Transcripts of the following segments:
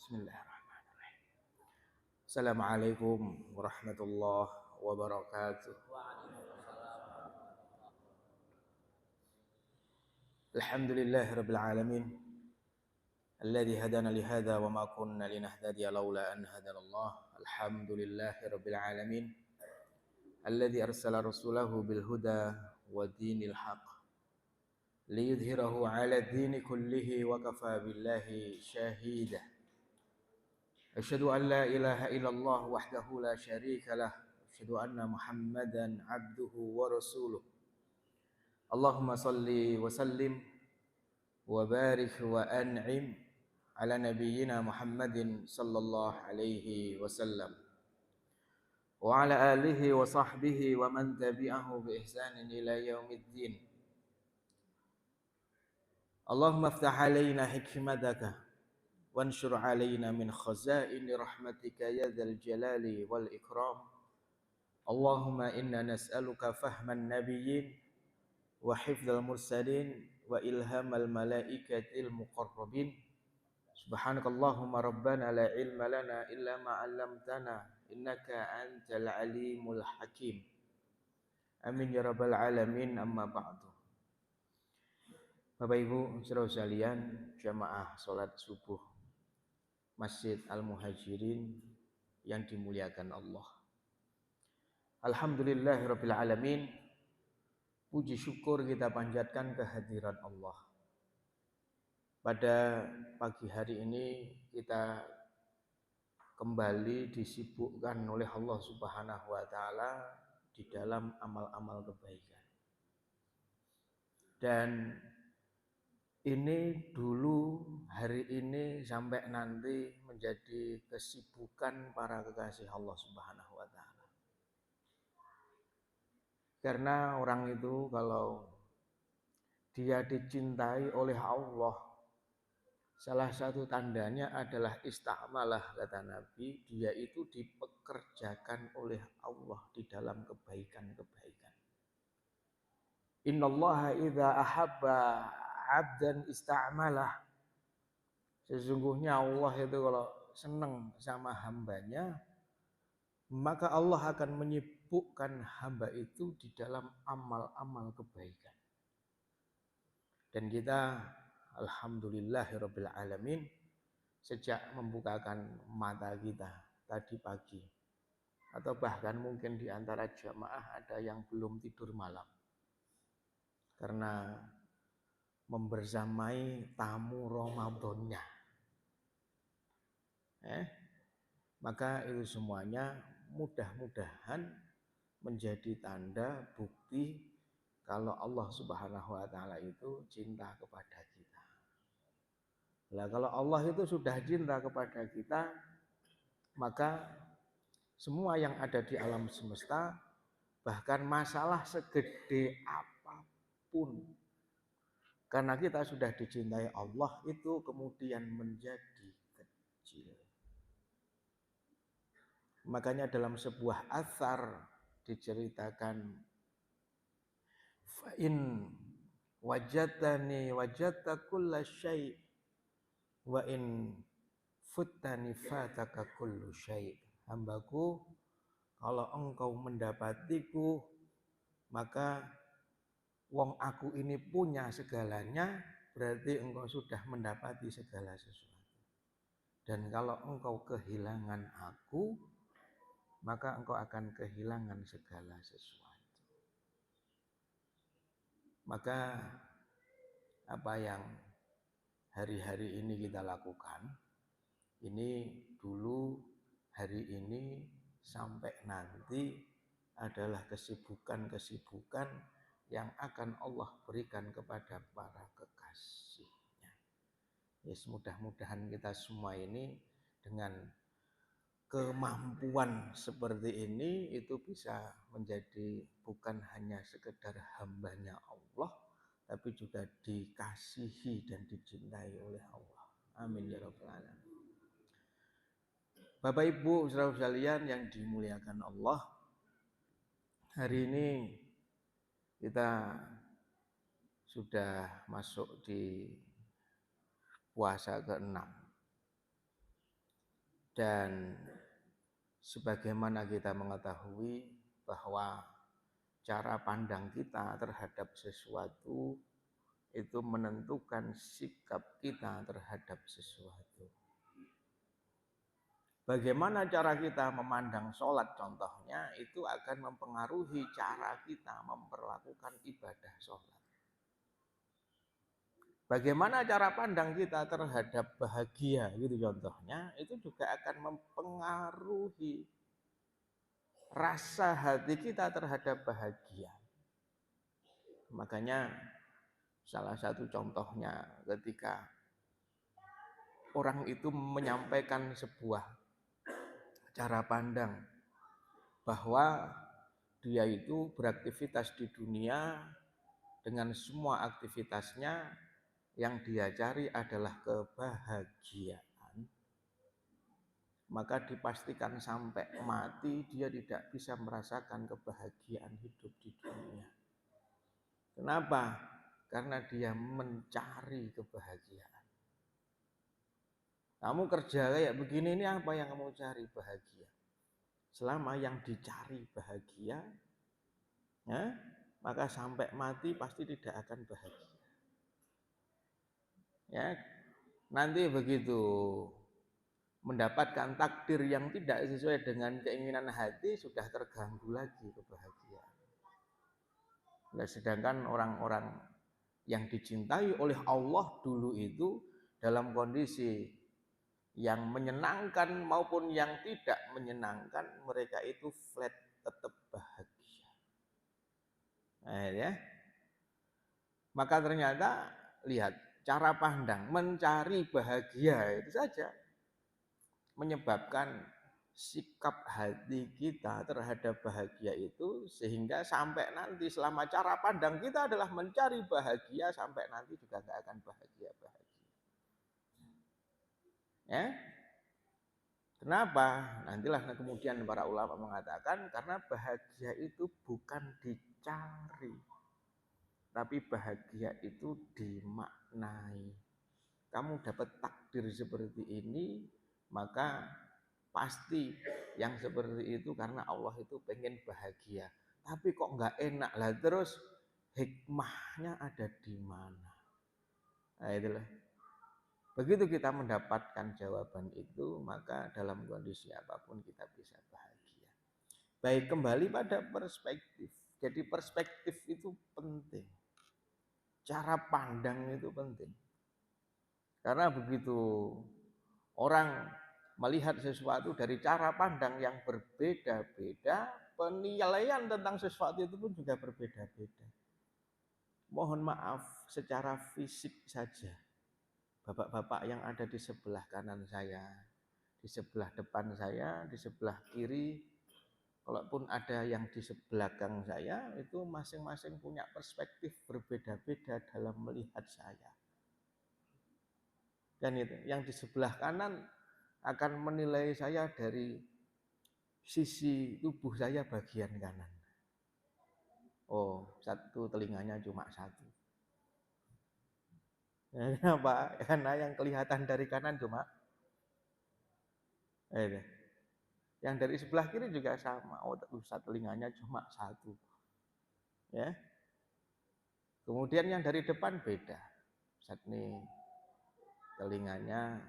Bismillahirrahmanirrahim. Assalamualaikum warahmatullahi wabarakatuh. Alhamdulillahirabbil alamin. Alladzi hadana li hadza wa ma kunna linahtadiya laula an hadanallah. Alhamdulillahirabbil alamin. Alladzi arsala rasulahu bil huda wa dinil haqq liyudhhirahu 'ala ad-dini kullihi wa kafa billahi shahida. Asyhadu an la ilaha illallah wahdahu la syarika lah. Asyhadu anna Muhammadan abduhu wa rasuluh. Allahumma salli wa sallim wa barik wa an'im ala nabiyyina Muhammadin sallallahu alaihi wasallam wa ala alihi wa sahbihi wa man tabi'ahu bi ihsanin ila yaumiddin. Allahumma iftah alaina hikmataka wanshur alaina min khazaini rahmatika ya dzal jalali wal ikram. Allahumma inna nas'aluka fahman nabiyyin wa hifdzal mursalin wa ilhamal malaikatil muqarrabin. Subhanakallahumma rabbana la ilma lana illa ma 'allamtana innaka antal alimul hakim. Amin ya rabbal alamin. Amma ba'du. Bapak Ibu saudara sekalian, jamaah salat subuh Masjid Al-Muhajirin yang dimuliakan Allah. Alhamdulillahirabbil alamin. Puji syukur kita panjatkan kehadiran Allah. Pada pagi hari ini kita kembali disibukkan oleh Allah Subhanahu wa taala di dalam amal-amal kebaikan. Dan ini dulu, hari ini sampai nanti menjadi kesibukan para kekasih Allah Subhanahu wa taala. Karena orang itu kalau dia dicintai oleh Allah, salah satu tandanya adalah ista'malah, kata Nabi, dia itu dipekerjakan oleh Allah di dalam kebaikan-kebaikan. Innallaha idza ahabba 'abdan ista'malah. Sesungguhnya Allah itu kalau senang sama hambanya, maka Allah akan menyibukkan hamba itu di dalam amal-amal kebaikan. Dan kita alhamdulillahirabbil alamin, sejak membukakan mata kita tadi pagi, atau bahkan mungkin di antara jamaah ada yang belum tidur malam karena membersamai tamu Ramadannya. Maka itu semuanya mudah-mudahan menjadi tanda bukti kalau Allah Subhanahu wa taala itu cinta kepada kita. Nah, kalau Allah itu sudah cinta kepada kita, maka semua yang ada di alam semesta, bahkan masalah segede apapun, karena kita sudah dicintai Allah, itu kemudian menjadi kecil. Makanya dalam sebuah atsar diceritakan, fa in wajadtani wajadta kulla syai' wa in futtani fataka kullu syai'. Hambaku, kalau engkau mendapatiku, maka wong aku ini punya segalanya, berarti engkau sudah mendapati segala sesuatu. Dan kalau engkau kehilangan aku, maka engkau akan kehilangan segala sesuatu. Maka apa yang hari-hari ini kita lakukan, ini dulu, hari ini, sampai nanti adalah kesibukan-kesibukan yang akan Allah berikan kepada para kekasihnya. Yes, mudah-mudahan kita semua ini dengan kemampuan seperti ini itu bisa menjadi bukan hanya sekedar hambanya Allah, tapi juga dikasihi dan dicintai oleh Allah. Amin ya rabbal alamin. Bapak Ibu saudara sekalian yang dimuliakan Allah, hari ini kita sudah masuk di puasa ke-6. Dan sebagaimana kita mengetahui bahwa cara pandang kita terhadap sesuatu itu menentukan sikap kita terhadap sesuatu. Bagaimana cara kita memandang sholat contohnya itu akan mempengaruhi cara kita memperlakukan ibadah sholat. Bagaimana cara pandang kita terhadap bahagia gitu contohnya itu juga akan mempengaruhi rasa hati kita terhadap bahagia. Makanya salah satu contohnya ketika orang itu menyampaikan sebuah cara pandang bahwa dia itu beraktivitas di dunia dengan semua aktivitasnya yang dia cari adalah kebahagiaan, maka dipastikan sampai mati dia tidak bisa merasakan kebahagiaan hidup di dunia. Kenapa? Karena dia mencari kebahagiaan. Kamu kerja kayak begini ini apa yang kamu cari? Bahagia. Selama yang dicari bahagia, ya, maka sampai mati pasti tidak akan bahagia. Ya, nanti begitu mendapatkan takdir yang tidak sesuai dengan keinginan hati sudah terganggu lagi kebahagiaan. Nah, sedangkan orang-orang yang dicintai oleh Allah dulu itu dalam kondisi yang menyenangkan maupun yang tidak menyenangkan, mereka itu flat tetap bahagia. Nah, ya. Maka ternyata lihat cara pandang mencari bahagia itu saja menyebabkan sikap hati kita terhadap bahagia itu sehingga sampai nanti selama cara pandang kita adalah mencari bahagia sampai nanti juga nggak akan bahagia. Ya, kenapa? Nantilah kemudian para ulama mengatakan karena bahagia itu bukan dicari, tapi bahagia itu dimaknai. Kamu dapat takdir seperti ini, maka pasti yang seperti itu karena Allah itu pengen bahagia. Tapi kok nggak enak lah, terus hikmahnya ada di mana? Nah itulah. Begitu kita mendapatkan jawaban itu, maka dalam kondisi apapun kita bisa bahagia. Baik, kembali pada perspektif. Jadi perspektif itu penting. Cara pandang itu penting. Karena begitu orang melihat sesuatu dari cara pandang yang berbeda-beda, penilaian tentang sesuatu itu pun juga berbeda-beda. Mohon maaf, secara fisik saja. Bapak-bapak yang ada di sebelah kanan saya, di sebelah depan saya, di sebelah kiri, kalaupun ada yang di belakang saya, itu masing-masing punya perspektif berbeda-beda dalam melihat saya. Dan itu, yang di sebelah kanan akan menilai saya dari sisi tubuh saya bagian kanan. Oh, satu telinganya cuma satu. Kenapa? Karena yang kelihatan dari kanan cuma yang dari sebelah kiri juga sama. Oh, satu telinganya cuma satu. Ya. Kemudian yang dari depan beda. Saat ini telinganya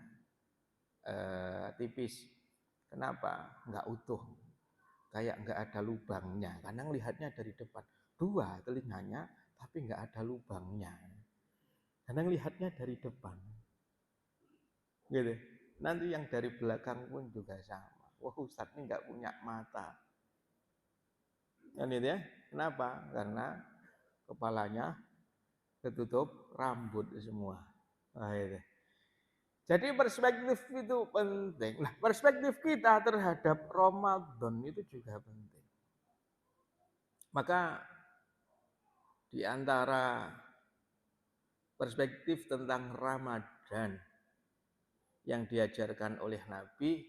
tipis. Kenapa? Enggak utuh. Kayak enggak ada lubangnya. Karena melihatnya dari depan. Dua telinganya, tapi enggak ada lubangnya. Karena melihatnya dari depan. Gitu. Nanti yang dari belakang pun juga sama. Wah, Ustadz ini enggak punya mata. Kan itu ya? Kenapa? Karena kepalanya ketutup rambut semua. Nah, itu. Jadi perspektif itu penting. Nah, perspektif kita terhadap Ramadan itu juga penting. Maka di antara perspektif tentang Ramadan yang diajarkan oleh Nabi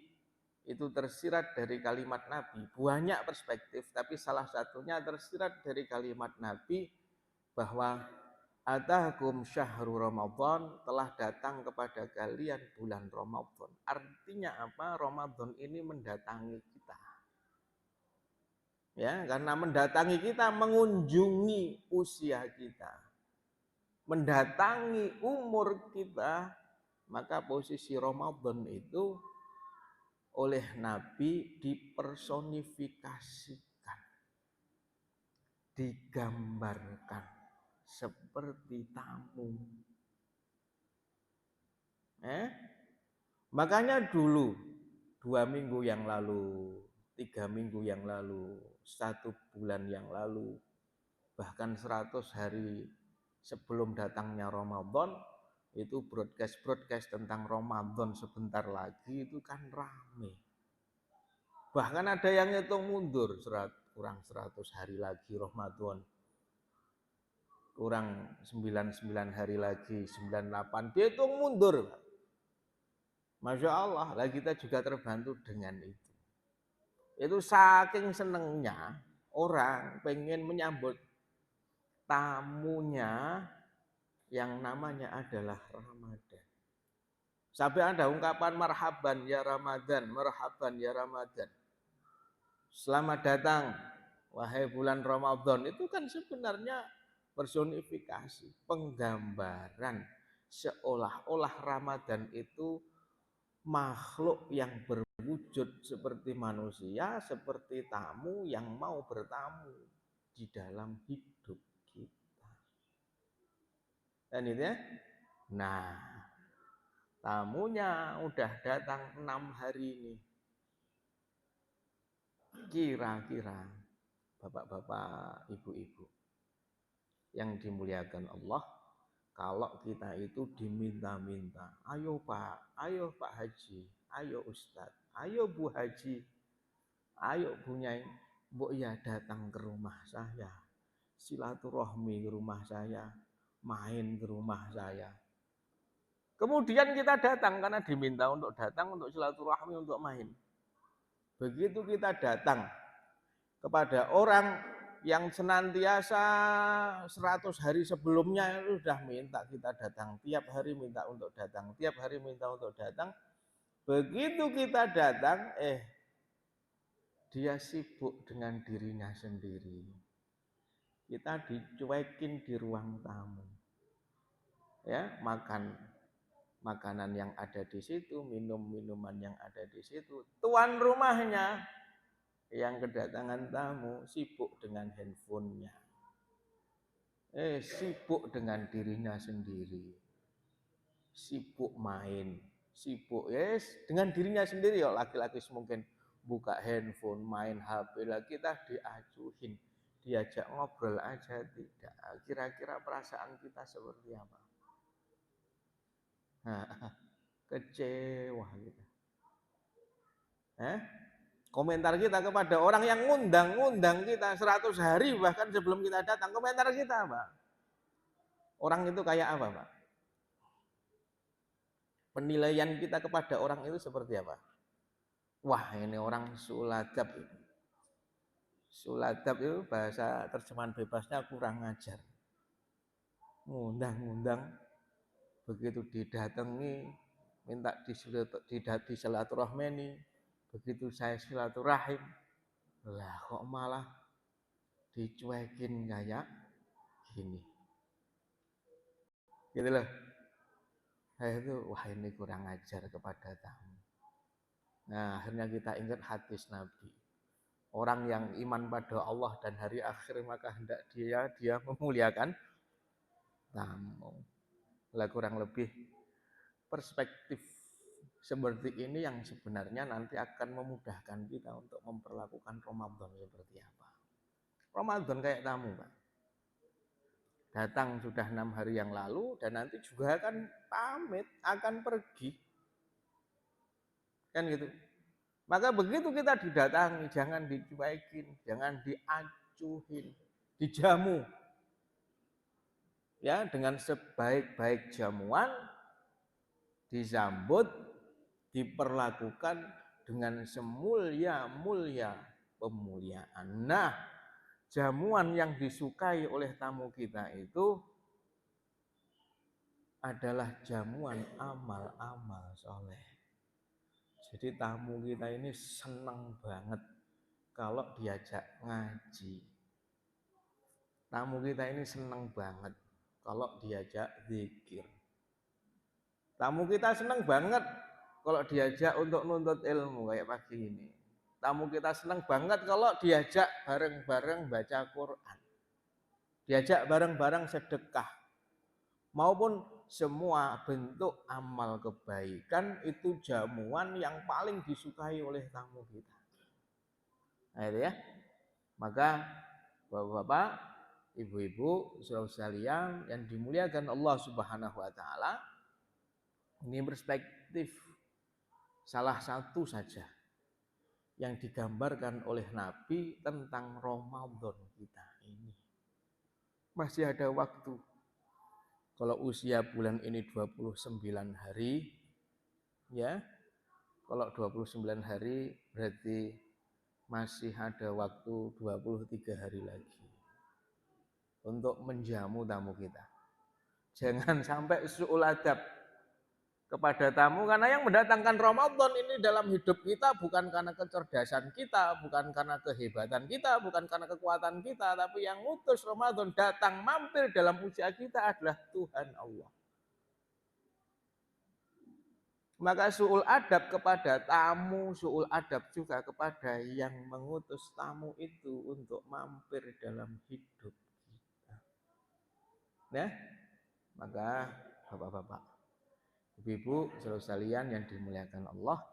itu tersirat dari kalimat Nabi. Banyak perspektif, tapi salah satunya tersirat dari kalimat Nabi bahwa atakum syahrul Ramadan, telah datang kepada kalian bulan Ramadan. Artinya apa? Ramadan ini mendatangi kita. Ya, karena mendatangi kita, mengunjungi usia kita, mendatangi umur kita, maka posisi Ramadan itu oleh Nabi dipersonifikasikan, digambarkan seperti tamu. Makanya dulu 2 minggu yang lalu, 3 minggu yang lalu, 1 bulan yang lalu, bahkan 100 hari sebelum datangnya Ramadan, itu broadcast tentang Ramadan sebentar lagi itu kan rame. Bahkan ada yang hitung mundur, kurang 100 hari lagi Ramadan, kurang 99 hari lagi, 98, dihitung mundur. Masya Allah, lah kita juga terbantu dengan itu. Itu saking senengnya orang pengen menyambut tamunya yang namanya adalah Ramadan. Sampai ada ungkapan marhaban ya Ramadan, marhaban ya Ramadan. Selamat datang wahai bulan Ramadan. Itu kan sebenarnya personifikasi, penggambaran seolah-olah Ramadan itu makhluk yang berwujud seperti manusia, seperti tamu yang mau bertamu di dalam hidup kita. Dan itu ya. Nah, tamunya udah datang 6 hari ini. Kira-kira bapak-bapak, ibu-ibu yang dimuliakan Allah, kalau kita itu diminta-minta, ayo Pak Haji, ayo Ustadz, ayo Bu Haji, ayo Bu Nyai, Mbok ya datang ke rumah saya, silaturahmi ke rumah saya, main ke rumah saya. Kemudian kita datang karena diminta untuk datang, untuk silaturahmi, untuk main. Begitu kita datang kepada orang yang senantiasa 100 hari sebelumnya sudah minta kita datang, tiap hari minta untuk datang, tiap hari minta untuk datang. Begitu kita datang, dia sibuk dengan dirinya sendiri. Kita dicuekin di ruang tamu. Ya, makan makanan yang ada di situ, minum minuman yang ada di situ. Tuan rumahnya yang kedatangan tamu sibuk dengan handphonenya, sibuk dengan dirinya sendiri, sibuk main, sibuk dengan dirinya sendiri. Ya laki-laki mungkin buka handphone, main HP, lah kita diacuhin, diajak ngobrol aja tidak. Kira-kira perasaan kita seperti apa? Kecewa kita. Komentar kita kepada orang yang ngundang kita 100 hari bahkan sebelum kita datang, komentar kita apa? Orang itu kayak apa, Pak? Penilaian kita kepada orang itu seperti apa? Wah, ini orang suladab. Suladab itu bahasa terjemahan bebasnya kurang ajar. Ngundang, begitu didatangi, minta disilaturahmeni, begitu saya silaturahim, lah kok malah dicuekin kayak gini. Gitu loh. Itu wah ini kurang ajar kepada tamu. Nah, akhirnya kita ingat hadis Nabi. Orang yang iman pada Allah dan hari akhir maka hendak dia memuliakan tamu. Lah kurang lebih perspektif seperti ini yang sebenarnya nanti akan memudahkan kita untuk memperlakukan Ramadan seperti apa. Ramadan kayak tamu, Pak. Datang sudah 6 hari yang lalu dan nanti juga akan pamit, akan pergi. Kan gitu. Maka begitu kita didatangi, jangan dicuekin, jangan diacuhin, dijamu. Ya, dengan sebaik-baik jamuan, disambut, diperlakukan dengan semulia-mulia pemuliaan. Nah, jamuan yang disukai oleh tamu kita itu adalah jamuan amal-amal soleh. Jadi tamu kita ini senang banget kalau diajak ngaji. Tamu kita ini senang banget kalau diajak zikir. Tamu kita senang banget kalau diajak untuk nuntut ilmu kayak pagi ini. Tamu kita senang banget kalau diajak bareng-bareng baca Quran. Diajak bareng-bareng sedekah. Maupun semua bentuk amal kebaikan itu jamuan yang paling disukai oleh tamu kita. Nah, itu ya. Maka Bapak-bapak, ibu-ibu, saudara sekalian yang dimuliakan Allah Subhanahu wa taala, ini perspektif salah satu saja yang digambarkan oleh Nabi tentang Ramadan kita ini. Masih ada waktu. Kalau usia bulan ini 29 hari, ya. Kalau 29 hari berarti masih ada waktu 23 hari lagi untuk menjamu tamu kita. Jangan sampai su'ul adab kepada tamu, karena yang mendatangkan Ramadan ini dalam hidup kita bukan karena kecerdasan kita, bukan karena kehebatan kita, bukan karena kekuatan kita, tapi yang ngutus Ramadan datang mampir dalam usia kita adalah Tuhan Allah. Maka su'ul adab kepada tamu, su'ul adab juga kepada yang mengutus tamu itu untuk mampir dalam hidup kita. Nah, maka bapak-bapak, ibu-ibu, saudara sekalian yang dimuliakan Allah,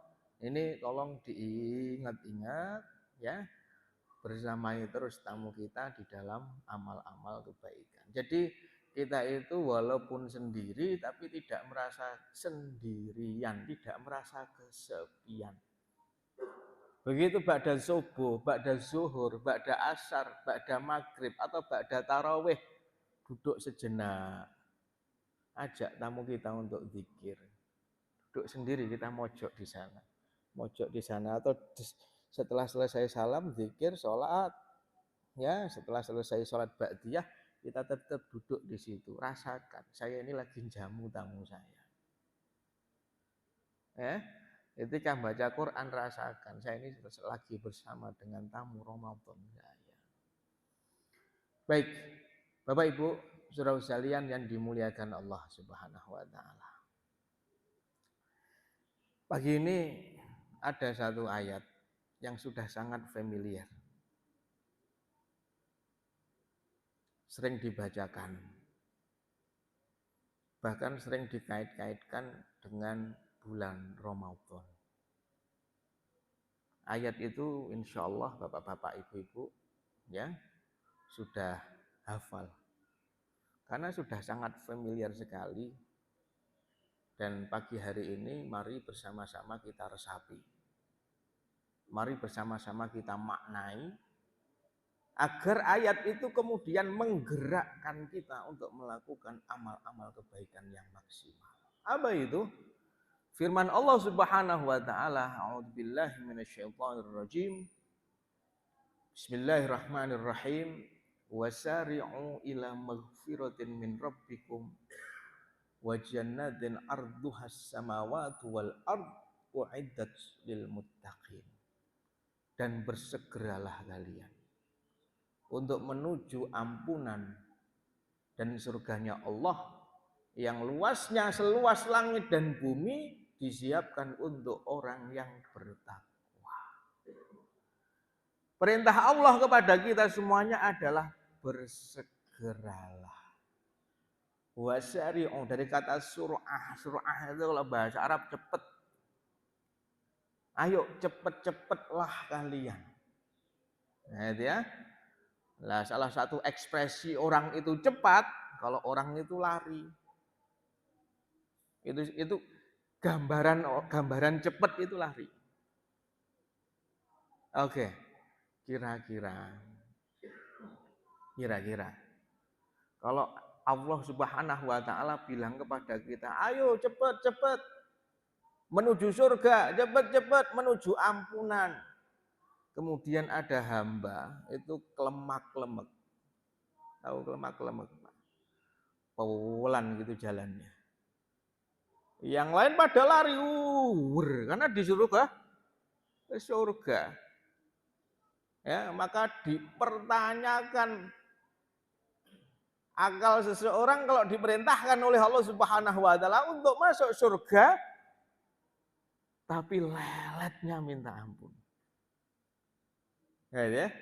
ini tolong diingat-ingat ya, bersamai terus tamu kita di dalam amal-amal kebaikan. Jadi kita itu walaupun sendiri tapi tidak merasa sendirian, tidak merasa kesepian. Begitu ba'da subuh, ba'da zuhur, ba'da asar, ba'da maghrib atau ba'da tarawih, duduk sejenak, ajak tamu kita untuk zikir. Duduk sendiri, kita mojok di sana. Mojok di sana atau setelah selesai salam, zikir, sholat. Ya, setelah selesai sholat ba'diyah, kita tetap duduk di situ. Rasakan, saya ini lagi jamu tamu saya. Ketika baca Quran, rasakan, saya ini lagi bersama dengan tamu Ramadan saya. Baik, Bapak Ibu, saudara sekalian yang dimuliakan Allah Subhanahu wa taala. Pagi ini ada satu ayat yang sudah sangat familiar. Sering dibacakan. Bahkan sering dikait-kaitkan dengan bulan Ramadan. Ayat itu insya Allah bapak-bapak ibu-ibu ya sudah hafal. Karena sudah sangat familiar sekali. Dan pagi hari ini mari bersama-sama kita resapi. Mari bersama-sama kita maknai agar ayat itu kemudian menggerakkan kita untuk melakukan amal-amal kebaikan yang maksimal. Apa itu? Firman Allah Subhanahu wa taala, a'udzubillahi minasyaitonirrajim. Bismillahirrahmanirrahim. Wasari'u ila maghfiratin min rabbikum wa jannatin arduhas samawati wal ard uiddat lil muttaqin. Dan bersegeralah kalian untuk menuju ampunan dan surganya Allah yang luasnya seluas langit dan bumi, disiapkan untuk orang yang bertakwa. Perintah Allah kepada kita semuanya adalah bersegeralah. Wasari'u dari kata sur'ah. Sur'ah itu kalau bahasa Arab cepat. Ayo cepet-cepetlah kalian. Nah itu ya. Nah, salah satu ekspresi orang itu cepat, kalau orang itu lari. Itu gambaran cepat itu lari. Oke. Kira-kira kalau Allah Subhanahu wa taala bilang kepada kita, "Ayo cepat-cepat menuju surga, cepat-cepat menuju ampunan." Kemudian ada hamba itu kelemak-lemek. Tahu kelemak-lemek? Pelan gitu jalannya. Yang lain pada lari, karena disuruh ke surga. Ya, maka dipertanyakan akal seseorang kalau diperintahkan oleh Allah Subhanahu wa taala untuk masuk surga, tapi leletnya minta ampun. Ya.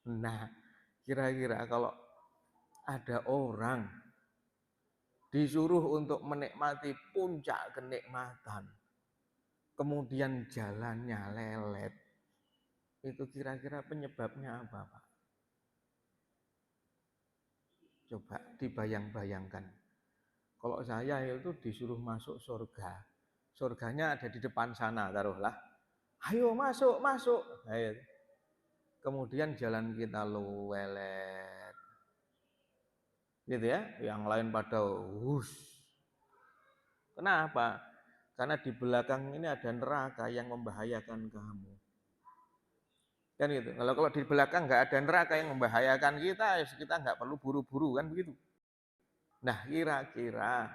Nah, kira-kira kalau ada orang disuruh untuk menikmati puncak kenikmatan, kemudian jalannya lelet, itu kira-kira penyebabnya apa, Pak? Coba dibayang-bayangkan. Kalau saya itu disuruh masuk surga, surganya ada di depan sana, taruhlah. Ayo masuk, masuk. Ayo. Kemudian jalan kita lelet, gitu ya. Yang lain pada Kenapa? Karena di belakang ini ada neraka yang membahayakan kamu. Kan gitu. Kalau di belakang nggak ada neraka yang membahayakan kita nggak perlu buru-buru kan begitu. Nah, kira-kira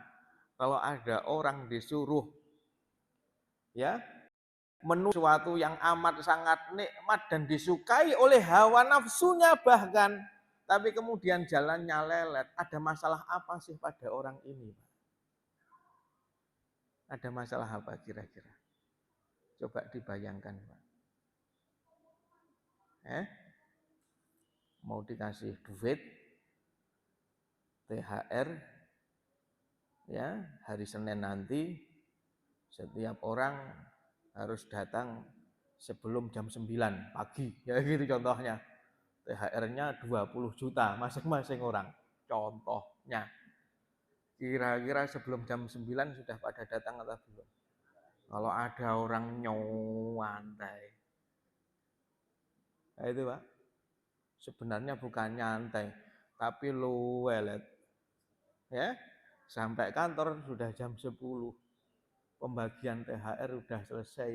kalau ada orang disuruh ya menuju sesuatu yang amat sangat nikmat dan disukai oleh hawa nafsunya bahkan, tapi kemudian jalannya lelet, ada masalah apa sih pada orang ini? Ada masalah apa kira-kira? Coba dibayangkan, Pak. Mau dikasih duit THR ya, hari Senin nanti setiap orang harus datang sebelum jam 9 pagi. Ya gitu contohnya. THR-nya 20 juta masing-masing orang. Contohnya. Kira-kira sebelum jam 9 sudah pada datang atau belum? Kalau ada orang nyantai. Nah itu, Pak. Sebenarnya bukan nyantai, tapi luwelet. Ya. Sampai kantor sudah jam 10. Pembagian THR sudah selesai.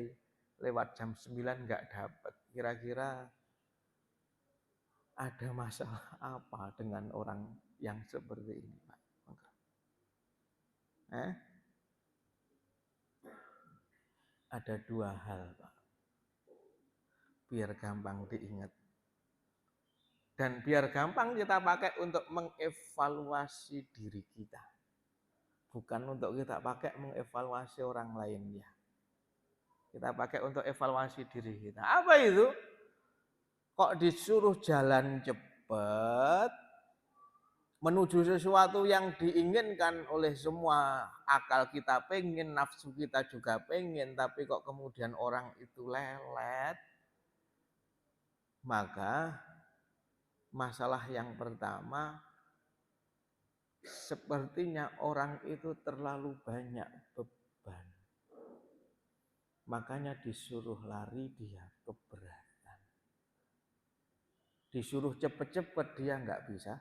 Lewat jam 9 nggak dapat. Kira-kira ada masalah apa dengan orang yang seperti ini, Pak? Ada dua hal, Pak. Biar gampang diingat. Dan biar gampang kita pakai untuk mengevaluasi diri kita. Bukan untuk kita pakai mengevaluasi orang lain ya. Kita pakai untuk evaluasi diri kita. Apa itu? Kok disuruh jalan cepat menuju sesuatu yang diinginkan oleh semua akal kita pengen, nafsu kita juga pengen, tapi kok kemudian orang itu lelet, maka masalah yang pertama, sepertinya orang itu terlalu banyak beban. Makanya disuruh lari dia keberatan. Disuruh cepet-cepet dia nggak bisa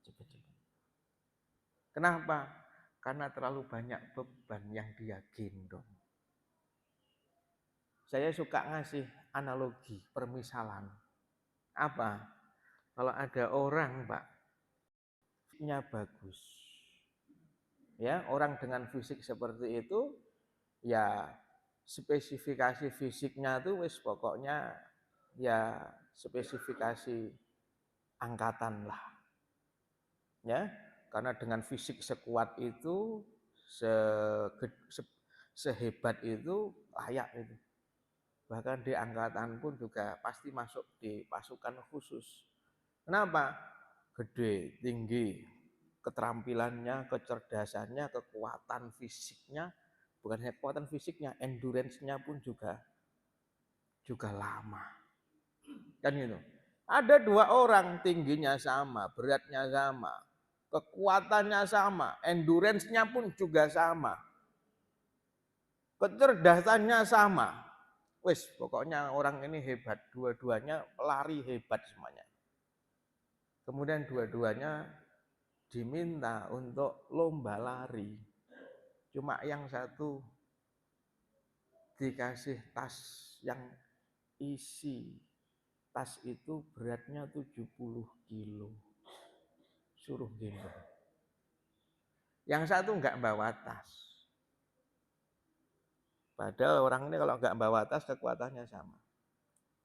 cepet-cepet. Kenapa? Karena terlalu banyak beban yang dia gendong. Saya suka ngasih analogi, permisalan. Apa? Kalau ada orang, Pak, fisiknya bagus. Ya, orang dengan fisik seperti itu, ya spesifikasi fisiknya tuh wis pokoknya ya spesifikasi angkatan lah. Ya, karena dengan fisik sekuat itu, sehebat itu, layak itu. Bahkan di angkatan pun juga pasti masuk di pasukan khusus. Kenapa? Gede, tinggi, keterampilannya, kecerdasannya, kekuatan fisiknya, bukan hanya kekuatan fisiknya, endurance-nya pun juga lama. Kan gitu. Ada dua orang tingginya sama, beratnya sama, kekuatannya sama, endurance-nya pun juga sama. Kecerdasannya sama. Wis, pokoknya orang ini hebat, dua-duanya lari hebat semuanya. Kemudian dua-duanya diminta untuk lomba lari. Cuma yang satu dikasih tas yang isi tas itu beratnya 70 kilo. Suruh gendong. Yang satu enggak bawa tas. Padahal orang ini kalau nggak bawa tas kekuatannya sama.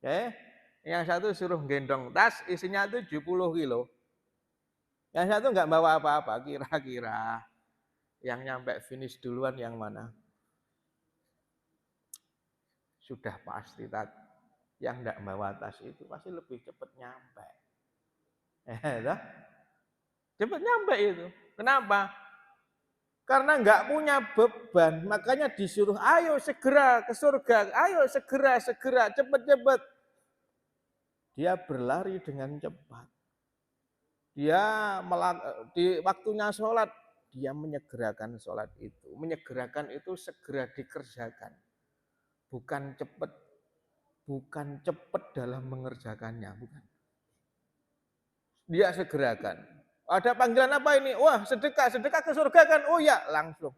Oke, yang satu suruh gendong tas isinya 70 kilo. Yang satu nggak bawa apa-apa. Kira-kira yang nyampe finish duluan yang mana? Sudah pasti yang nggak bawa tas itu pasti lebih cepat nyampe. Cepat nyampe itu. Kenapa? Karena nggak punya beban, makanya disuruh ayo segera ke surga, ayo segera, cepat. Dia berlari dengan cepat. Dia di waktunya sholat, dia menyegerakan sholat itu. Menyegerakan itu segera dikerjakan. Bukan cepat dalam mengerjakannya, bukan. Dia segerakan. Ada panggilan apa ini? Wah, sedekah ke surga kan? Oh ya, langsung.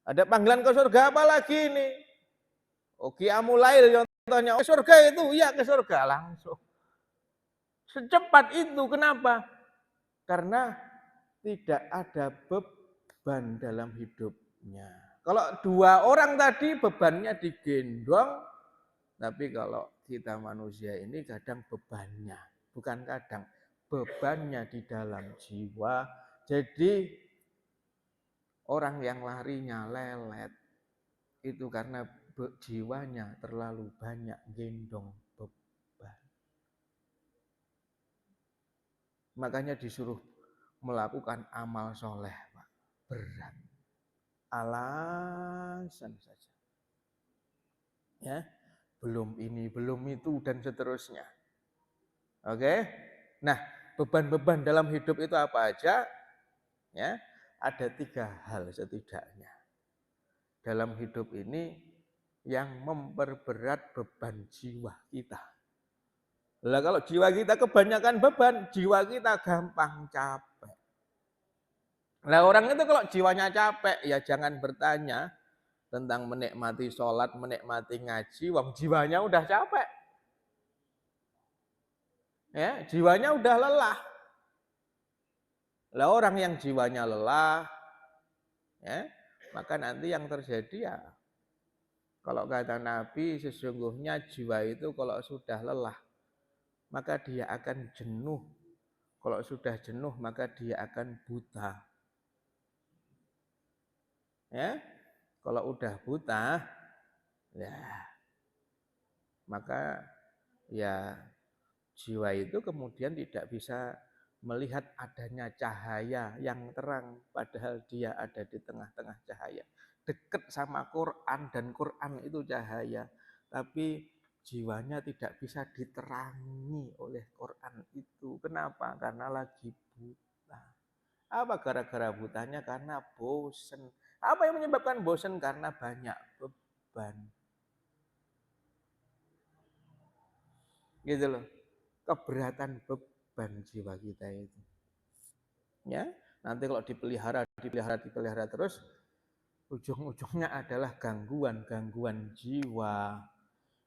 Ada panggilan ke surga apa lagi ini? Oh, Qiyamul Lail contohnya. Ke surga itu, ya ke surga langsung. Secepat itu, kenapa? Karena tidak ada beban dalam hidupnya. Kalau dua orang tadi bebannya digendong, tapi kalau kita manusia ini kadang bebannya, bukan kadang, bebannya di dalam jiwa. Jadi orang yang larinya lelet itu karena jiwanya terlalu banyak gendong beban. Makanya disuruh melakukan amal soleh, Pak. Berat. Alasan saja. Ya, belum ini, belum itu, dan seterusnya. Oke? Nah, beban-beban dalam hidup itu apa aja? Ya, ada 3 hal setidaknya. Dalam hidup ini yang memperberat beban jiwa kita. Lah kalau jiwa kita kebanyakan beban, jiwa kita gampang capek. Nah orang itu kalau jiwanya capek, ya jangan bertanya tentang menikmati sholat, menikmati ngaji, wong jiwanya udah capek. Ya, jiwanya udah lelah. Lah orang yang jiwanya lelah, ya, maka nanti yang terjadi ya, kalau kata Nabi, sesungguhnya jiwa itu kalau sudah lelah, maka dia akan jenuh. Kalau sudah jenuh, maka dia akan buta. Ya, kalau udah buta, ya maka ya jiwa itu kemudian tidak bisa melihat adanya cahaya yang terang, padahal dia ada di tengah-tengah cahaya. Dekat sama Quran, dan Quran itu cahaya, tapi jiwanya tidak bisa diterangi oleh Quran itu. Kenapa? Karena lagi buta. Apa gara-gara butanya? Karena bosen. Apa yang menyebabkan bosen? Karena banyak beban. Gitu loh. Keberatan beban jiwa kita itu. Ya, nanti kalau dipelihara terus, ujung-ujungnya adalah gangguan jiwa.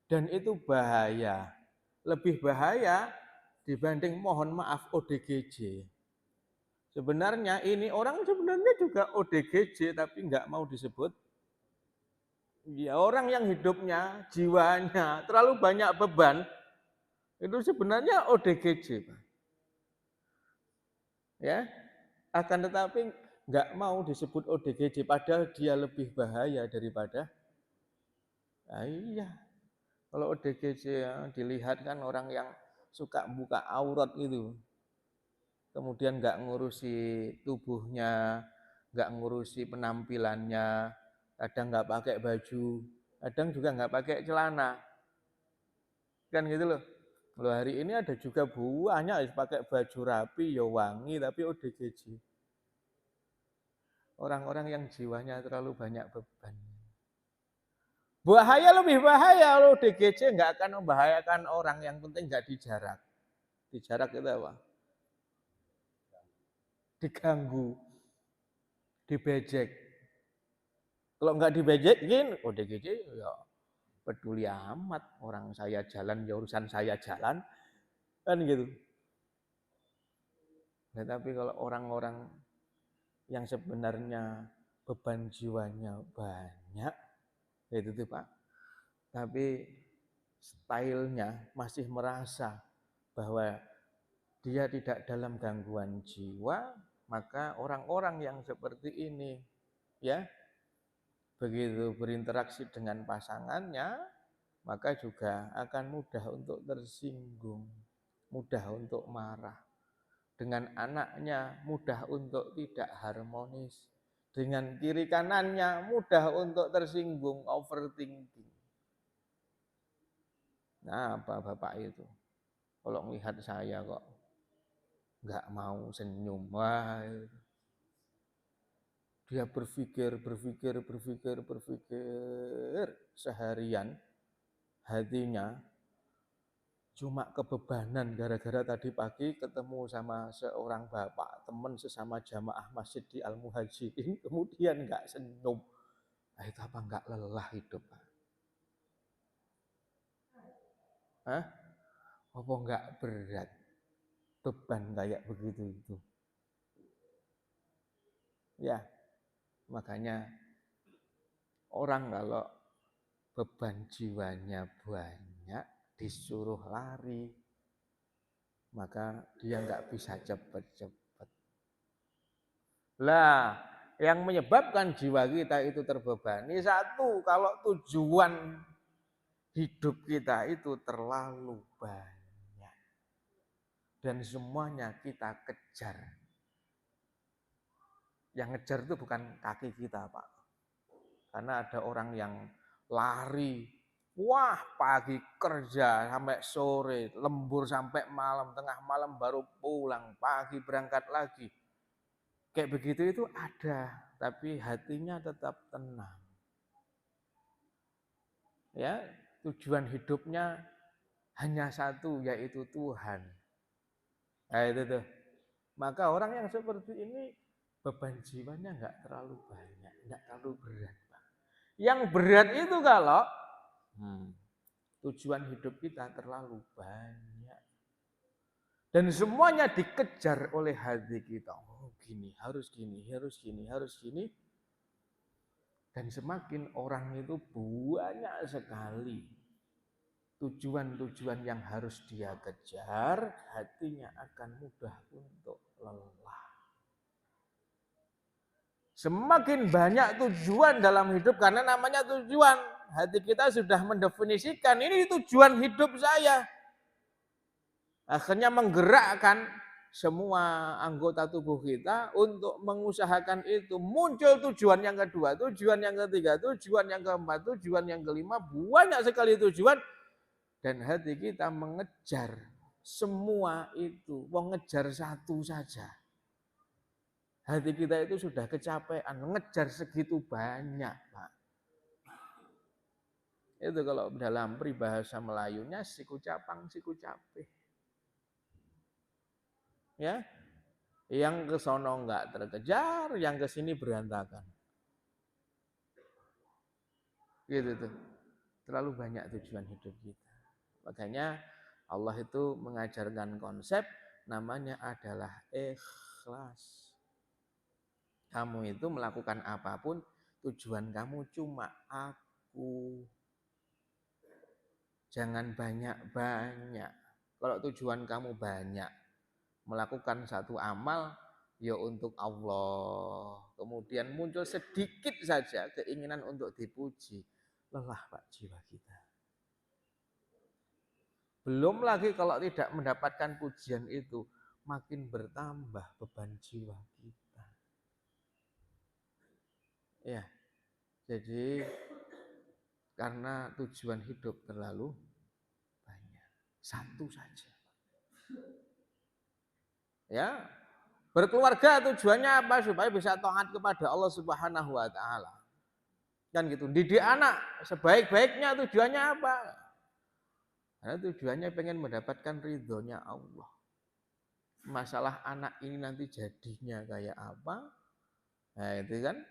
Dan itu bahaya. Lebih bahaya dibanding mohon maaf ODGJ. Sebenarnya ini orang sebenarnya juga ODGJ tapi nggak mau disebut. Ya, orang yang hidupnya, jiwanya terlalu banyak beban, itu sebenarnya ODGJ, Pak. Ya, akan tetapi nggak mau disebut ODGJ, padahal dia lebih bahaya daripada. Nah, iya, kalau ODGJ ya, dilihat kan orang yang suka buka aurat itu, kemudian nggak ngurusi tubuhnya, nggak ngurusi penampilannya, kadang nggak pakai baju, kadang juga nggak pakai celana, kan gitu loh. Loh hari ini ada juga banyak pakai baju rapi, ya wangi, tapi ODGJ. Orang-orang yang jiwanya terlalu banyak beban. Bahaya, lebih bahaya loh, ODGJ nggak akan membahayakan orang, yang penting nggak dijarak. Dijarak itu apa? Diganggu, dibejek. Kalau nggak dibejekin, ODGJ ya peduli amat, orang saya jalan ya urusan saya jalan, kan gitu. Nah, tapi kalau orang-orang yang sebenarnya beban jiwanya banyak, banyak, itu tuh Pak. Tapi stylenya masih merasa bahwa dia tidak dalam gangguan jiwa, maka orang-orang yang seperti ini ya begitu berinteraksi dengan pasangannya, maka juga akan mudah untuk tersinggung, mudah untuk marah. Dengan anaknya mudah untuk tidak harmonis. Dengan kiri kanannya mudah untuk tersinggung, overthinking. Nah, apa Bapak itu? Kalau melihat saya kok nggak mau senyum, wah dia berpikir seharian, hatinya cuma kebebanan gara-gara tadi pagi ketemu sama seorang bapak, teman sesama jamaah masjid di Al-Muhajirin, kemudian nggak senyum. Nah, itu apa nggak lelah hidup, Pak? Hah? Apa nggak berat beban kayak begitu itu? Ya, makanya orang kalau beban jiwanya banyak, disuruh lari, maka dia nggak bisa cepat-cepat. Lah, yang menyebabkan jiwa kita itu terbebani, satu, kalau tujuan hidup kita itu terlalu banyak dan semuanya kita kejar. Yang ngejar itu bukan kaki kita, Pak. Karena ada orang yang lari, wah pagi kerja sampai sore, lembur sampai malam, tengah malam baru pulang, pagi berangkat lagi. Kayak begitu itu ada, tapi hatinya tetap tenang. Ya, tujuan hidupnya hanya satu, yaitu Tuhan. Nah itu tuh. Maka orang yang seperti ini beban jiwanya nggak terlalu banyak, nggak terlalu berat. Yang berat itu kalau tujuan hidup kita terlalu banyak. Dan semuanya dikejar oleh hati kita. Oh gini, harus gini, harus gini, harus gini. Dan semakin orang itu banyak sekali tujuan-tujuan yang harus dia kejar, hatinya akan mudah untuk lelah. Semakin banyak tujuan dalam hidup, karena namanya tujuan, hati kita sudah mendefinisikan, ini tujuan hidup saya. Akhirnya menggerakkan semua anggota tubuh kita untuk mengusahakan itu. Muncul tujuan yang kedua, tujuan yang ketiga, tujuan yang keempat, tujuan yang kelima, banyak sekali tujuan. Dan hati kita mengejar semua itu, mengejar satu saja. Hati kita itu sudah kecapean, mengejar segitu banyak, Pak. Itu kalau dalam peribahasa Melayunya, siku capang, siku capek. Ya, yang ke sono enggak terkejar, yang ke sini berantakan. Gitu tuh. Terlalu banyak tujuan hidup kita. Makanya Allah itu mengajarkan konsep namanya adalah ikhlas. Kamu itu melakukan apapun, tujuan kamu cuma aku. Jangan banyak-banyak. Kalau tujuan kamu banyak, melakukan satu amal, ya untuk Allah. Kemudian muncul sedikit saja keinginan untuk dipuji. Lelah Pak jiwa kita. Belum lagi kalau tidak mendapatkan pujian itu, makin bertambah beban jiwa kita. Ya, jadi karena tujuan hidup terlalu banyak. Satu saja. Ya, berkeluarga tujuannya apa? Supaya bisa taat kepada Allah Subhanahu wa taala. Kan gitu. Didik anak sebaik-baiknya tujuannya apa? Karena tujuannya pengen mendapatkan ridhonya Allah. Masalah anak ini nanti jadinya kayak apa? Nah, itu kan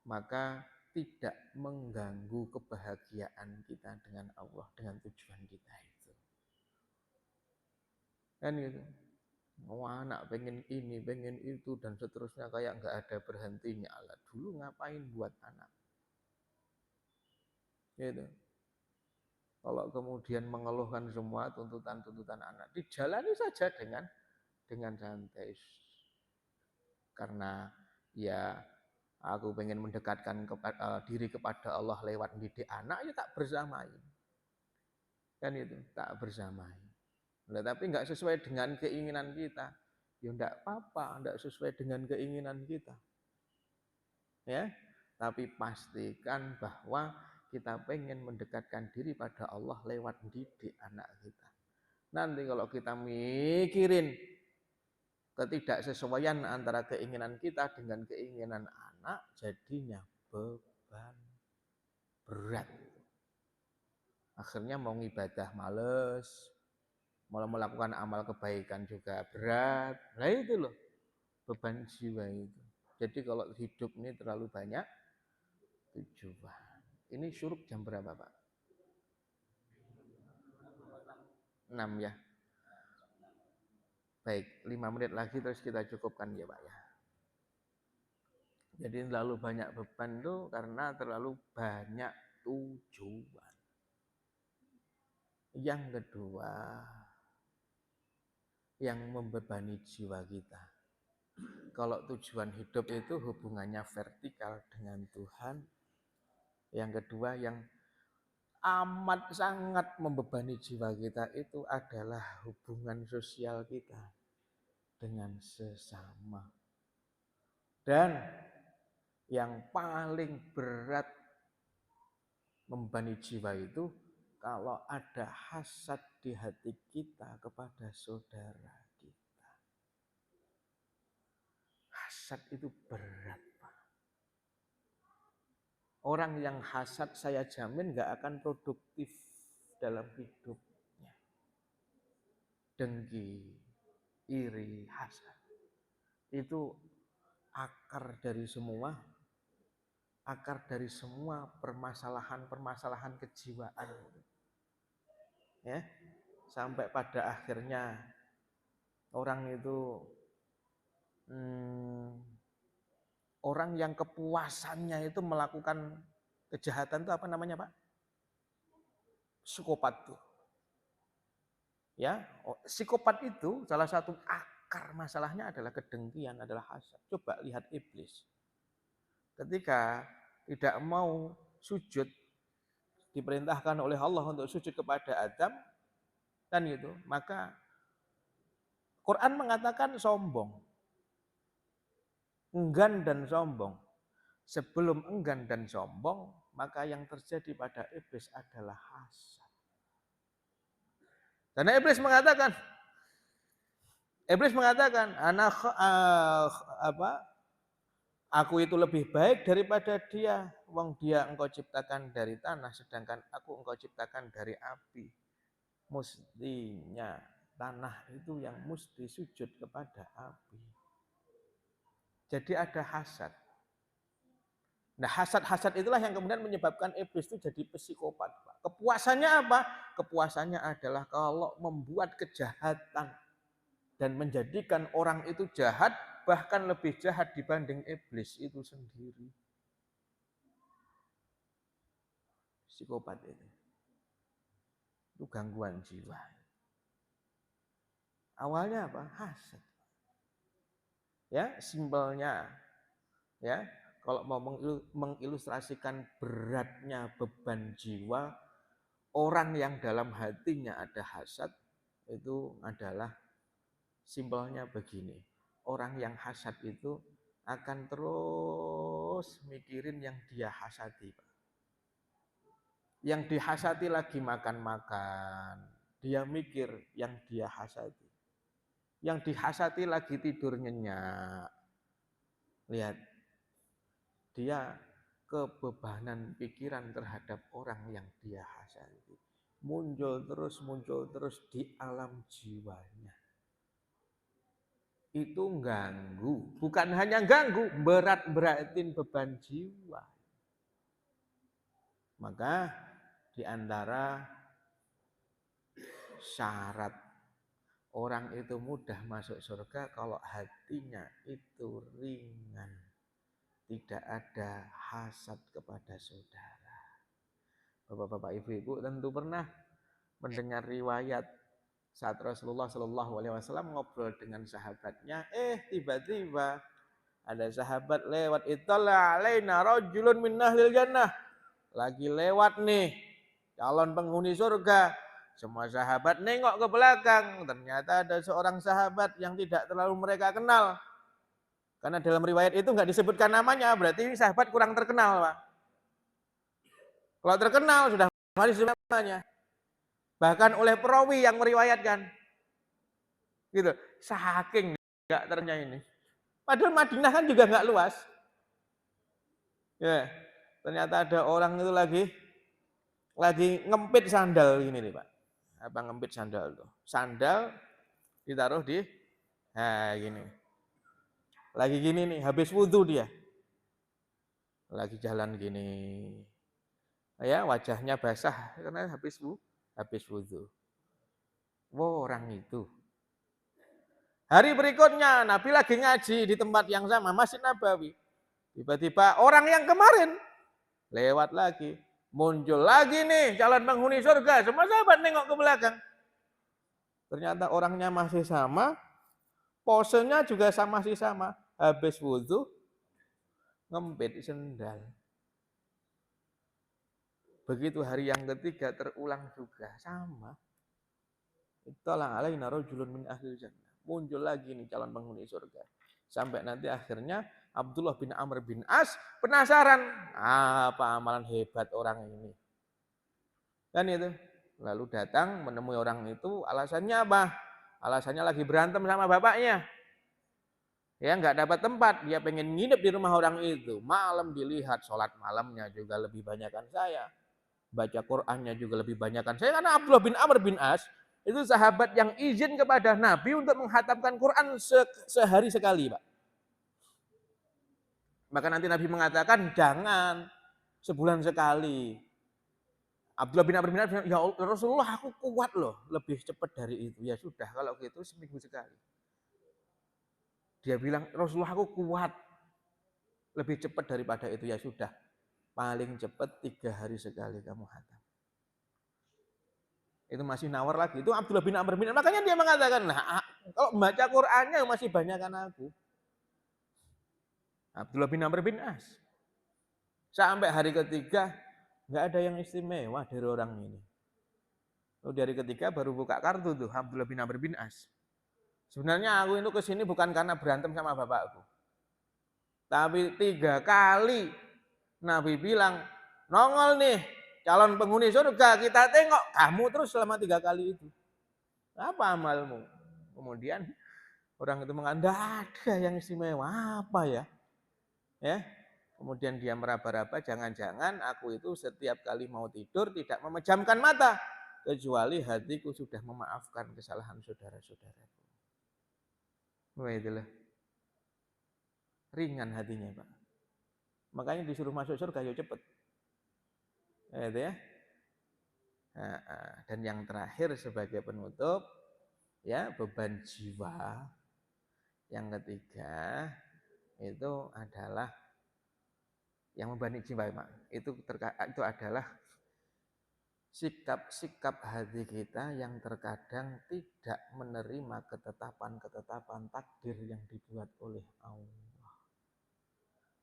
maka tidak mengganggu kebahagiaan kita dengan Allah, dengan tujuan kita itu. Kan gitu. Wah, anak pengen ini, pengen itu, dan seterusnya kayak nggak ada berhentinya. Lah dulu ngapain buat anak? Gitu. Kalau kemudian mengeluhkan semua tuntutan-tuntutan anak, dijalani saja dengan santai. Karena ya aku pengen mendekatkan diri kepada Allah lewat mendidik anak, ya tak bersamai. Kan itu, tak bersamai. Nah, tapi nggak sesuai dengan keinginan kita, ya enggak apa-apa, enggak sesuai dengan keinginan kita. Ya, tapi pastikan bahwa kita pengen mendekatkan diri pada Allah lewat mendidik anak kita. Nanti kalau kita mikirin ketidaksesuaian antara keinginan kita dengan keinginan anak, jadinya beban berat. Akhirnya mau ibadah males, mau melakukan amal kebaikan juga berat. Nah itu loh, beban jiwa itu. Jadi kalau hidup ini terlalu banyak tujuan. Ini syuruk jam berapa, Pak? 6 ya. Baik, 5 menit lagi terus kita cukupkan ya, Pak ya. Jadi terlalu banyak beban itu karena terlalu banyak tujuan. Yang kedua, yang membebani jiwa kita. Kalau tujuan hidup itu hubungannya vertikal dengan Tuhan. Yang kedua, yang amat sangat membebani jiwa kita itu adalah hubungan sosial kita dengan sesama. Dan yang paling berat membebani jiwa itu kalau ada hasad di hati kita kepada saudara kita. Hasad itu berat, Pak. Orang yang hasad saya jamin gak akan produktif dalam hidupnya. Dengki, iri, hasad. Itu akar dari semua permasalahan kejiwaan. Ya, sampai pada akhirnya orang itu orang yang kepuasannya itu melakukan kejahatan itu apa namanya, Pak? Psikopat tuh. Ya, psikopat itu salah satu akar masalahnya adalah kedengkian, adalah hasad. Coba lihat iblis. Ketika tidak mau sujud, diperintahkan oleh Allah untuk sujud kepada Adam, kan gitu, maka Quran mengatakan sombong, enggan dan sombong. Sebelum enggan dan sombong, maka yang terjadi pada iblis adalah hasad. Karena iblis mengatakan, aku itu lebih baik daripada dia. Wong dia engkau ciptakan dari tanah, sedangkan aku engkau ciptakan dari api. Mestinya tanah itu yang mesti sujud kepada api. Jadi ada hasad. Nah, hasad-hasad itulah yang kemudian menyebabkan iblis itu jadi psikopat. Kepuasannya apa? Kepuasannya adalah kalau membuat kejahatan dan menjadikan orang itu jahat, bahkan lebih jahat dibanding iblis itu sendiri. Psikopat itu gangguan jiwa. Awalnya apa? Hasad. Ya, simpelnya. Ya, kalau mau mengilustrasikan beratnya beban jiwa, orang yang dalam hatinya ada hasad itu adalah simpelnya begini. Orang yang hasad itu akan terus mikirin yang dia hasadi. Yang dihasati lagi makan-makan, dia mikir yang dia hasati. Yang dihasati lagi tidur nyenyak. Lihat, dia kebebanan pikiran terhadap orang yang dia hasati. Muncul terus di alam jiwanya. Itu ganggu, bukan hanya ganggu, berat-beratin beban jiwa. Maka di antara syarat Orang itu mudah masuk surga kalau hatinya itu ringan. Tidak ada hasad kepada saudara. Bapak-bapak, ibu-ibu tentu pernah mendengar riwayat saat Rasulullah Shallallahu Alaihi Wasallam ngobrol dengan sahabatnya, tiba-tiba ada sahabat lewat, ittala alaina rajulun min ahlil jannah. Lagi lewat nih calon penghuni surga. Semua sahabat nengok ke belakang. Ternyata ada seorang sahabat yang tidak terlalu mereka kenal. Karena dalam riwayat itu nggak disebutkan namanya, berarti ini sahabat kurang terkenal, Pak. Kalau terkenal sudah mari namanya. Bahkan oleh perawi yang meriwayatkan. Gitu. Saking nggak ternyata ini. Padahal Madinah kan juga nggak luas. Ya, ternyata ada orang itu lagi ngempit sandal ini nih, Pak. Apa ngempit sandal tuh? Sandal ditaruh di gini. Lagi gini nih, habis wudhu dia. Lagi jalan gini. Ya, wajahnya basah karena habis wudhu. Wow, orang itu. Hari berikutnya Nabi lagi ngaji di tempat yang sama, Masjid Nabawi. Tiba-tiba orang yang kemarin lewat lagi. Muncul lagi nih calon penghuni surga. Semua sahabat nengok ke belakang. Ternyata orangnya masih sama, posenya juga masih sama. Habis wudhu, ngempit sendal. Begitu hari yang ketiga terulang juga, sama. Ittala alaina rajulun min ahlil jannah. Muncul lagi nih calon penghuni surga. Sampai nanti akhirnya Abdullah bin Amr bin As penasaran, apa amalan hebat orang ini. Kan itu. Lalu datang menemui orang itu, alasannya apa? Alasannya lagi berantem sama bapaknya. Ya, nggak dapat tempat, dia pengen nginep di rumah orang itu. Malam dilihat, sholat malamnya juga lebih banyakkan saya. Baca Qur'annya juga lebih banyakkan saya. Karena Abdullah bin Amr bin As itu sahabat yang izin kepada Nabi untuk menghatamkan Quran sehari sekali, Pak. Maka nanti Nabi mengatakan jangan sebulan sekali. Abdullah bin Amr bin As, ya Rasulullah aku kuat loh, lebih cepat dari itu. Ya sudah, kalau gitu seminggu sekali. Dia bilang, Rasulullah aku kuat, lebih cepat daripada itu. Ya sudah, paling cepat 3 hari sekali kamu hatam. Itu masih nawar lagi. Itu Abdullah bin Amr bin As. Makanya dia mengatakan, nah kalau membaca Qur'annya masih banyakan aku. Abdullah bin Amr bin As. Sampai hari ketiga, nggak ada yang istimewa dari orang ini. Lalu dari ketiga baru buka kartu tuh, Abdullah bin Amr bin As. Sebenarnya aku itu kesini bukan karena berantem sama bapakku. Tapi 3 kali Nabi bilang, nongol nih calon penghuni surga, kita tengok. Kamu terus selama 3 kali itu. Apa amalmu? Kemudian orang itu mengatakan, ada yang istimewa, apa ya? Ya. Kemudian dia meraba-raba, jangan-jangan aku itu setiap kali mau tidur tidak memejamkan mata. Kecuali hatiku sudah memaafkan kesalahan saudara-saudaraku. Wah itulah. Ringan hatinya, Pak. Makanya disuruh masuk surga, ya cepet. Itu ya. Dan yang terakhir sebagai penutup, ya beban jiwa. Yang ketiga, itu adalah yang membebani jiwa, Pak. Itu adalah sikap-sikap hati kita yang terkadang tidak menerima ketetapan-ketetapan takdir yang dibuat oleh Allah.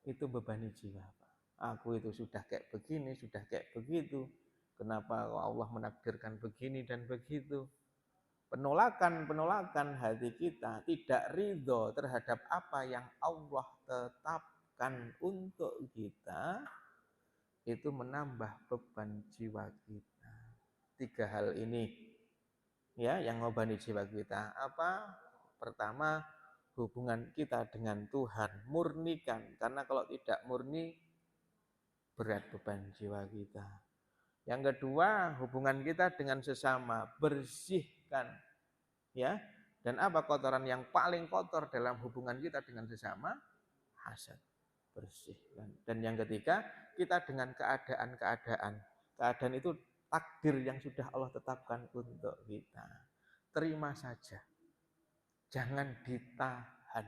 Itu bebani jiwa, Pak. Aku itu sudah kayak begini, sudah kayak begitu. Kenapa Allah menakdirkan begini dan begitu? Penolakan hati kita, tidak ridho terhadap apa yang Allah tetapkan untuk kita, itu menambah beban jiwa kita. 3 hal ini ya yang membebani jiwa kita. Apa? Pertama, hubungan kita dengan Tuhan, murnikan, karena kalau tidak murni berat beban jiwa kita. Yang kedua, hubungan kita dengan sesama, bersihkan ya. Dan apa kotoran yang paling kotor dalam hubungan kita dengan sesama? Hasad. Bersihkan. Dan yang ketiga, kita dengan keadaan itu takdir yang sudah Allah tetapkan untuk kita. Terima saja. jangan ditahan.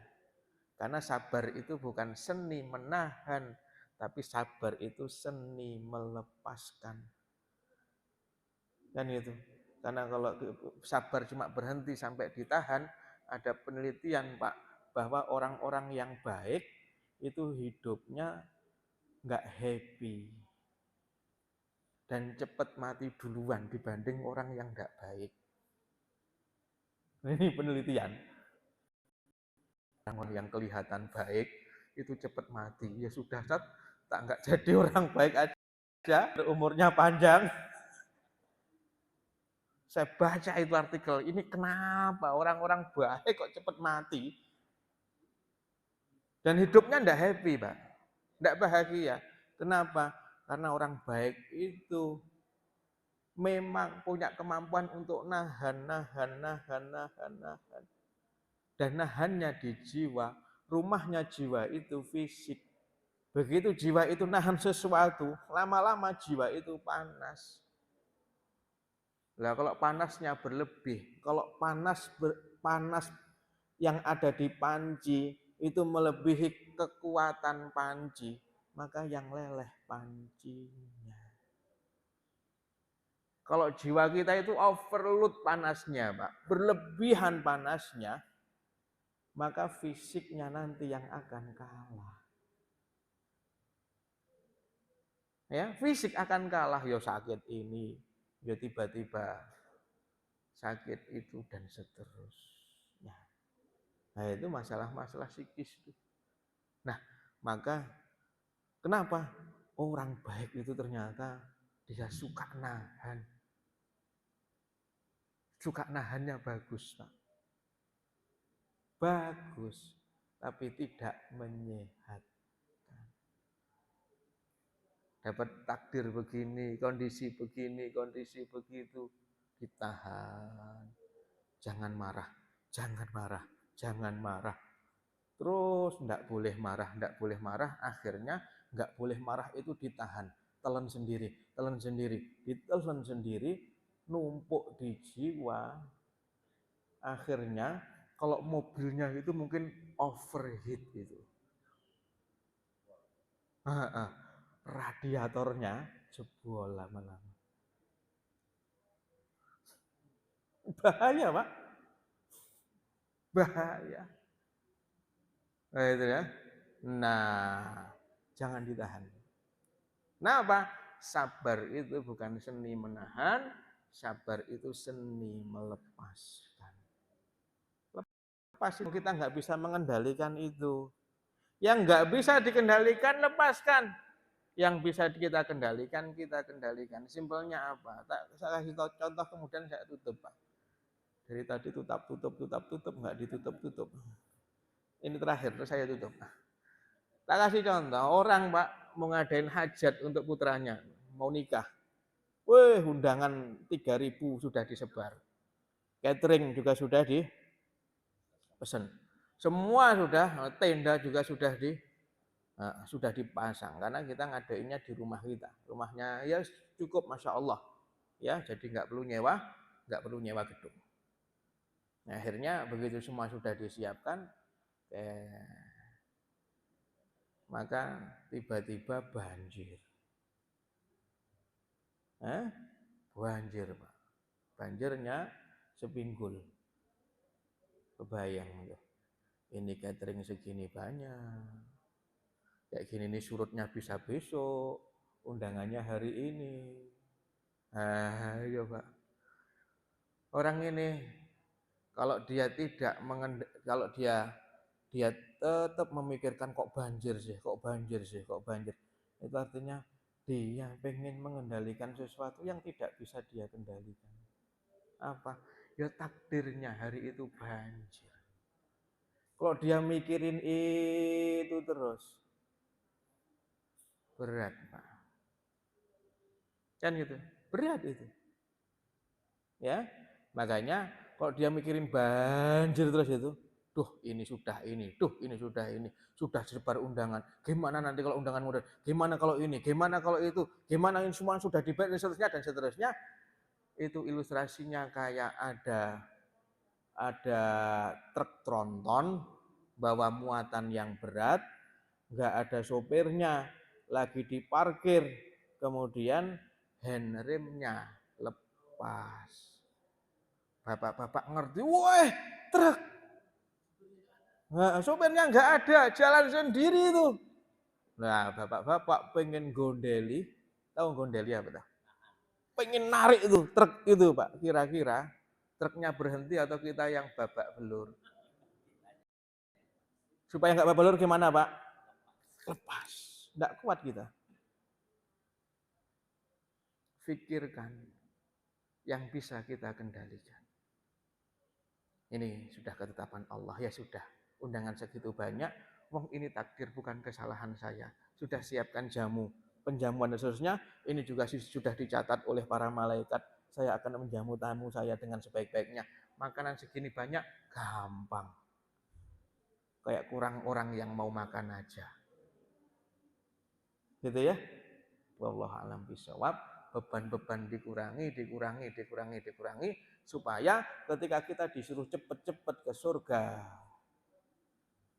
Karena sabar itu bukan seni menahan, tapi sabar itu seni melepaskan. Kan itu. Karena kalau sabar cuma berhenti sampai ditahan, ada penelitian Pak, bahwa orang-orang yang baik itu hidupnya nggak happy dan cepat mati duluan dibanding orang yang nggak baik. Ini penelitian. Orang yang kelihatan baik itu cepat mati. Ya sudah, tak nggak jadi orang baik aja, umurnya panjang. Saya baca itu artikel, ini kenapa orang-orang baik kok cepat mati? Dan hidupnya enggak happy, Pak. Enggak bahagia. Kenapa? Karena orang baik itu memang punya kemampuan untuk nahan. Dan nahannya di jiwa, rumahnya jiwa itu fisik. Begitu jiwa itu nahan sesuatu, lama-lama jiwa itu panas. Nah, kalau panasnya berlebih, kalau panas yang ada di panci itu melebihi kekuatan panci, maka yang leleh pancinya. Kalau jiwa kita itu overload panasnya, Pak, berlebihan panasnya, maka fisiknya nanti yang akan kalah. Ya, fisik akan kalah, ya sakit ini, ya tiba-tiba sakit itu dan seterusnya. Nah, itu masalah-masalah psikis. Nah, maka kenapa orang baik itu ternyata dia suka nahan. Suka nahannya bagus, Pak. Bagus, tapi tidak menyehatkan. Dapat takdir begini, kondisi begitu, ditahan. Jangan marah. Terus enggak boleh marah, akhirnya enggak boleh marah itu ditahan. Telan sendiri, numpuk di jiwa. Akhirnya kalau mobilnya itu mungkin overheat gitu. Radiatornya jebol lama-lama. Bahaya, Pak. Bahaya. Nah, itu ya. Nah, jangan ditahan. Nah, apa? Sabar itu bukan seni menahan, sabar itu seni melepaskan. Lepas kita nggak bisa mengendalikan itu. Yang nggak bisa dikendalikan, lepaskan. Yang bisa kita kendalikan. Simpelnya apa? Saya kasih contoh kemudian saya tutup, Pak. Dari tadi tutup, nggak ditutup. Ini terakhir, terus saya tutup. Tak kasih contoh, orang Pak mau ngadain hajat untuk putranya, mau nikah. Wih, undangan 3.000 sudah disebar. Catering juga sudah dipesan. Semua sudah, tenda juga sudah dipasang karena kita ngadainnya di rumah kita. Rumahnya ya cukup, Masya Allah. Ya, jadi nggak perlu nyewa gedung. Nah, akhirnya begitu semua sudah disiapkan, maka tiba-tiba banjir. Banjir, Pak. Banjirnya sepinggul. Kebayang ya. Ini catering segini banyak. Kayak gini nih surutnya bisa besok, undangannya hari ini. Iya, Pak. Orang ini kalau dia tetap memikirkan kok banjir sih. Itu artinya dia pengen mengendalikan sesuatu yang tidak bisa dia kendalikan. Apa? Ya takdirnya hari itu banjir. Kalau dia mikirin itu terus, berat, Pak. Kan gitu, berat itu. Ya, makanya kalau dia mikirin banjir terus itu, ini sudah disebar undangan. Gimana nanti kalau undangan modern? Gimana kalau ini? Gimana kalau itu? Gimana ini semua sudah dibayar dan seterusnya. Itu ilustrasinya kayak ada ada truk tronton bawa muatan yang berat, nggak ada sopirnya, lagi diparkir, kemudian handremnya lepas. Bapak-bapak ngerti, wah truk. Nah, sopirnya nggak ada, jalan sendiri itu. Nah, bapak-bapak pengen gondeli, tahu gondeli apa? Pengen narik itu truk itu Pak, kira-kira truknya berhenti atau kita yang babak belur? Supaya nggak babak belur gimana Pak? Lepas, nggak kuat kita. Pikirkan yang bisa kita kendalikan. Ini sudah ketetapan Allah, ya sudah. Undangan segitu banyak, wong ini takdir bukan kesalahan saya. Sudah siapkan jamu, penjamuan dan seterusnya, ini juga sudah dicatat oleh para malaikat. Saya akan menjamu tamu saya dengan sebaik-baiknya. Makanan segini banyak, gampang. Kayak kurang orang yang mau makan aja. Gitu ya. Wallahu a'lam bishawab. Beban-beban dikurangi supaya ketika kita disuruh cepet-cepet ke surga,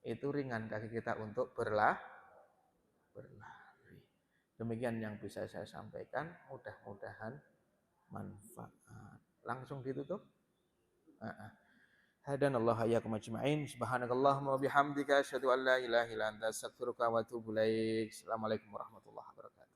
itu ringan kaki kita untuk berlari. Demikian yang bisa saya sampaikan, mudah-mudahan manfaat. Langsung ditutup. Hadanallahu iyyakum ajma'in. Subhanakallahumma wa bihamdika asyhadu an la ilaha illa anta astaghfiruka wa atubu ilaik. Assalamualaikum warahmatullahi wabarakatuh.